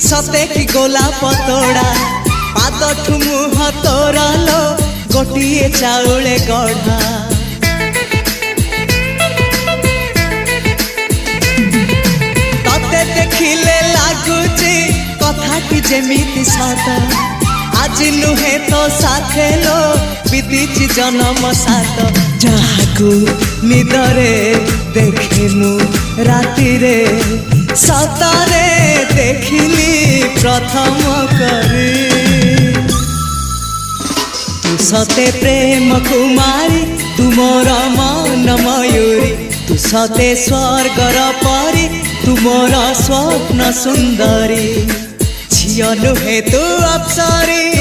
सते कि गोलाप तोड़ा पाद मुह तोर लो गोटे चाउले गढ़ा तते देखिले लगुची कथाटी जेमिति सत आज नुहे तो साथे लो बीतीची जन्म सात जहाकू निदरे देखे मु राति रे सतरे देखिली प्रथम करी तू सते प्रेम कुमारी तू मोर मन मयूरी तू सते स्वर्गर परी तू मोर स्वप्न सुंदरी झियो नुहे तू अप्सरी।